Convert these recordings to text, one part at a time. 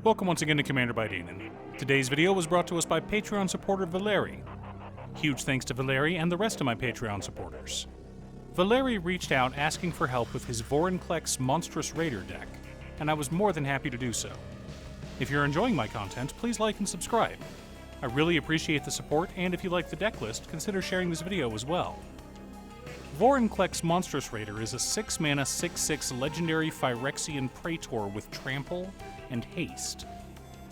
Welcome once again to Commander by Danon. Today's video was brought to us by Patreon supporter Valeri. Huge thanks to Valeri and the rest of my Patreon supporters. Valeri reached out asking for help with his Vorinclex Monstrous Raider deck, and I was more than happy to do so. If you're enjoying my content, please like and subscribe. I really appreciate the support, and if you like the deck list, consider sharing this video as well. Vorinclex Monstrous Raider is a 6-mana 6/6 legendary Phyrexian Praetor with Trample and Haste.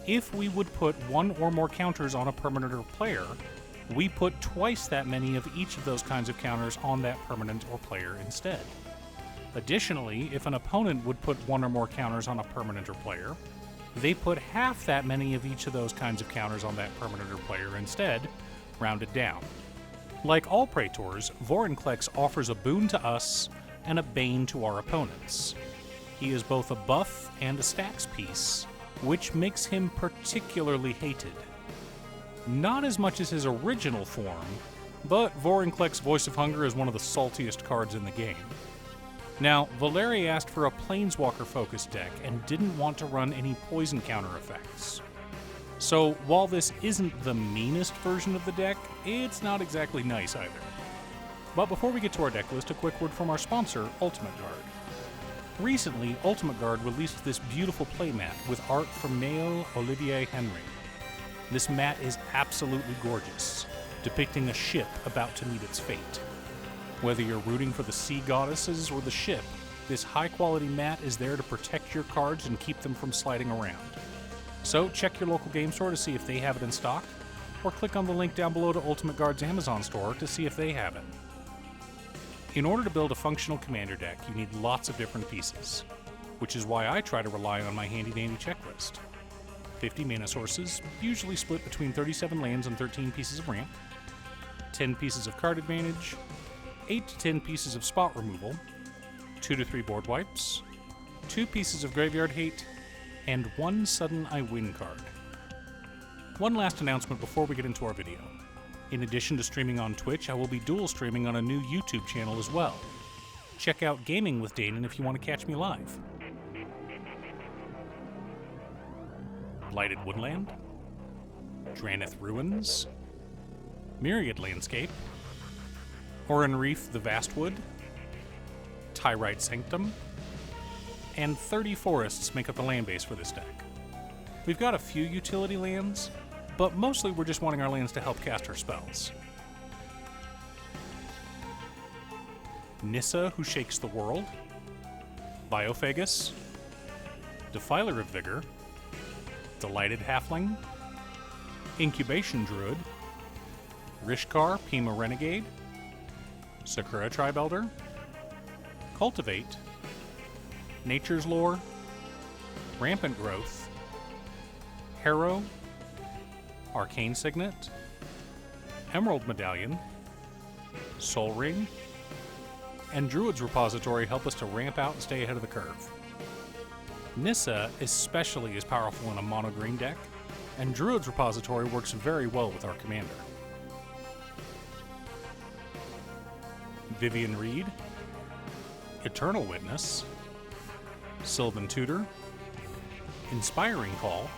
If we would put one or more counters on a permanent or player, we put twice that many of each of those kinds of counters on that permanent or player instead. Additionally, if an opponent would put one or more counters on a permanent or player, they put half that many of each of those kinds of counters on that permanent or player instead, rounded down. Like all Praetors, Vorinclex offers a boon to us and a bane to our opponents. He is both a buff and a stacks piece, which makes him particularly hated. Not as much as his original form, but Vorinclex Voice of Hunger is one of the saltiest cards in the game. Now, Valeri asked for a Planeswalker-focused deck and didn't want to run any poison counter effects. So, while this isn't the meanest version of the deck, it's not exactly nice either. But before we get to our deck list, a quick word from our sponsor, Ultimate Guard. Recently, Ultimate Guard released this beautiful playmat with art from Mail Olivier Henry. This mat is absolutely gorgeous, depicting a ship about to meet its fate. Whether you're rooting for the sea goddesses or the ship, this high-quality mat is there to protect your cards and keep them from sliding around. So check your local game store to see if they have it in stock, or click on the link down below to Ultimate Guard's Amazon store to see if they have it. In order to build a functional commander deck, you need lots of different pieces, which is why I try to rely on my handy-dandy checklist. 50 mana sources, usually split between 37 lands and 13 pieces of ramp, 10 pieces of card advantage, 8 to 10 pieces of spot removal, 2 to 3 board wipes, 2 pieces of graveyard hate, and 1 sudden I win card. One last announcement before we get into our video. In addition to streaming on Twitch, I will be dual streaming on a new YouTube channel as well. Check out Gaming with Danon if you want to catch me live. Blighted Woodland, Draneth Ruins, Myriad Landscape, Oran Reef the Vastwood, Tyrite Sanctum, and 30 forests make up the land base for this deck. We've got a few utility lands, but mostly we're just wanting our lands to help cast our spells. Nissa, who shakes the world, Biophagus, Defiler of Vigor, Delighted Halfling, Incubation Druid, Rishkar, Pima Renegade, Sakura Tribe Elder, Cultivate, Nature's Lore, Rampant Growth, Harrow, Arcane Signet, Emerald Medallion, Soul Ring, and Druid's Repository help us to ramp out and stay ahead of the curve. Nissa especially is powerful in a mono-green deck, and Druid's Repository works very well with our commander. Vivian Reed, Eternal Witness, Sylvan Tutor, Inspiring Call,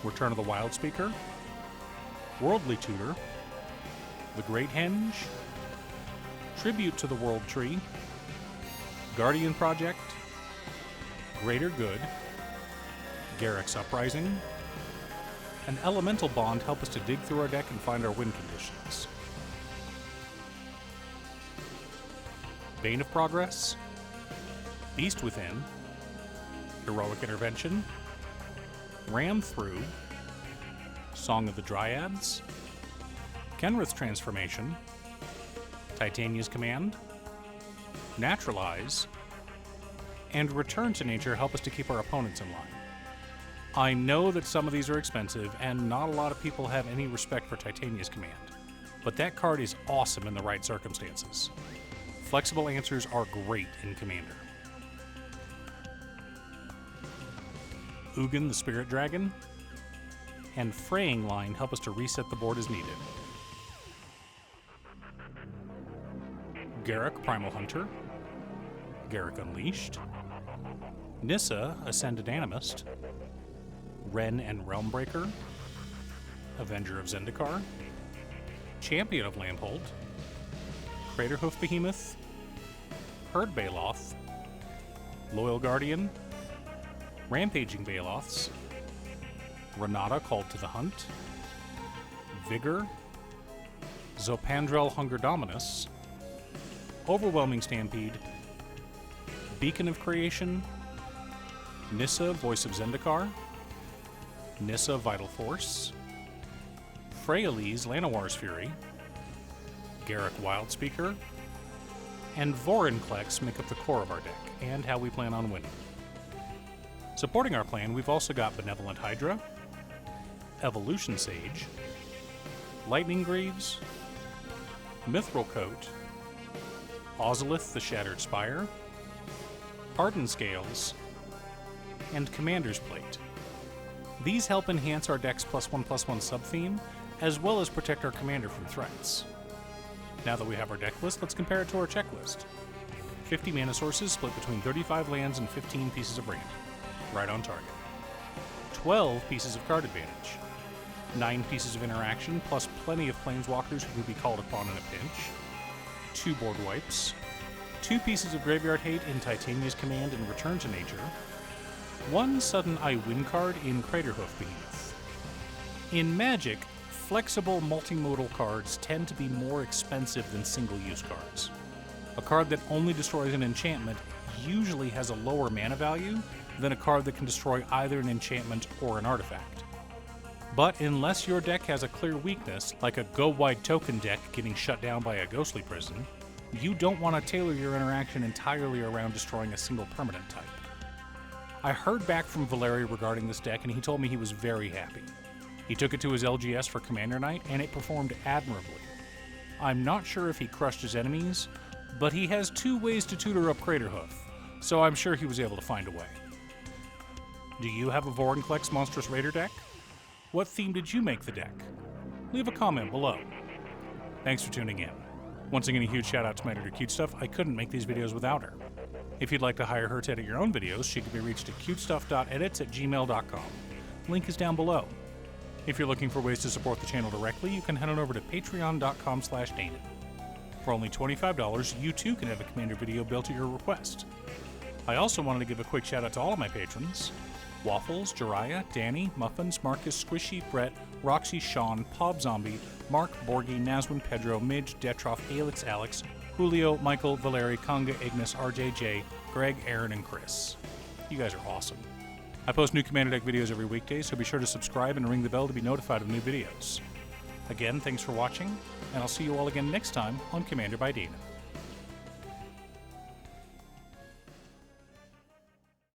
Return of the Wild Speaker, Worldly Tutor, The Great Henge, Tribute to the World Tree, Guardian Project, Greater Good, Garruk's Uprising, and Elemental Bond help us to dig through our deck and find our win conditions. Bane of Progress, Beast Within, Heroic Intervention, Ram Through, Song of the Dryads, Kenrith's Transformation, Titania's Command, Naturalize, and Return to Nature help us to keep our opponents in line. I know that some of these are expensive, and not a lot of people have any respect for Titania's Command, but that card is awesome in the right circumstances. Flexible answers are great in Commander. Ugin the Spirit Dragon, and Fraying Line help us to reset the board as needed. Garruk Primal Hunter, Garruk Unleashed, Nissa Ascended Animist, Wren and Realmbreaker, Avenger of Zendikar, Champion of Landhold, Craterhoof Behemoth, Herd Baloth, Loyal Guardian, Rampaging Baloths, Renata Called to the Hunt, Vigor, Zopandrel Hunger Dominus, Overwhelming Stampede, Beacon of Creation, Nissa Voice of Zendikar, Nissa Vital Force, Freyalise Lanowar's Fury, Garruk Wildspeaker, and Vorinclex make up the core of our deck, and how we plan on winning. Supporting our plan, we've also got Benevolent Hydra, Evolution Sage, Lightning Greaves, Mithril Coat, Ozolith the Shattered Spire, Pardon Scales, and Commander's Plate. These help enhance our deck's +1/+1 sub-theme, as well as protect our commander from threats. Now that we have our deck list, let's compare it to our checklist. 50 mana sources split between 35 lands and 15 pieces of ramp. Right on target. 12 pieces of card advantage. 9 pieces of interaction, plus plenty of planeswalkers who can be called upon in a pinch. 2 board wipes. 2 pieces of graveyard hate in Titania's Command and Return to Nature. 1 sudden I win card in Craterhoof Behemoth. In Magic, flexible multimodal cards tend to be more expensive than single-use cards. A card that only destroys an enchantment usually has a lower mana value than a card that can destroy either an enchantment or an artifact. But unless your deck has a clear weakness, like a go-wide token deck getting shut down by a ghostly prison, you don't want to tailor your interaction entirely around destroying a single permanent type. I heard back from Valeri regarding this deck, and he told me he was very happy. He took it to his LGS for Commander Night, and it performed admirably. I'm not sure if he crushed his enemies, but he has 2 ways to tutor up Craterhoof, so I'm sure he was able to find a way. Do you have a Vorinclex Monstrous Raider deck? What theme did you make the deck? Leave a comment below. Thanks for tuning in. Once again, a huge shout out to my editor Cutestuff. I couldn't make these videos without her. If you'd like to hire her to edit your own videos, she can be reached at cutestuff.edits@gmail.com. Link is down below. If you're looking for ways to support the channel directly, you can head on over to patreon.com/Danon. For only $25, you too can have a Commander video built at your request. I also wanted to give a quick shout out to all of my patrons: Waffles, Jiraiya, Danny, Muffins, Marcus, Squishy, Brett, Roxy, Sean, Pob Zombie, Mark, Borgie, Nazwin, Pedro, Midge, Detroff, Alix, Alex, Julio, Michael, Valeri, Conga, Ignis, RJJ, Greg, Aaron, and Chris. You guys are awesome. I post new Commander Deck videos every weekday, so be sure to subscribe and ring the bell to be notified of new videos. Again, thanks for watching, and I'll see you all again next time on Commander by Danon.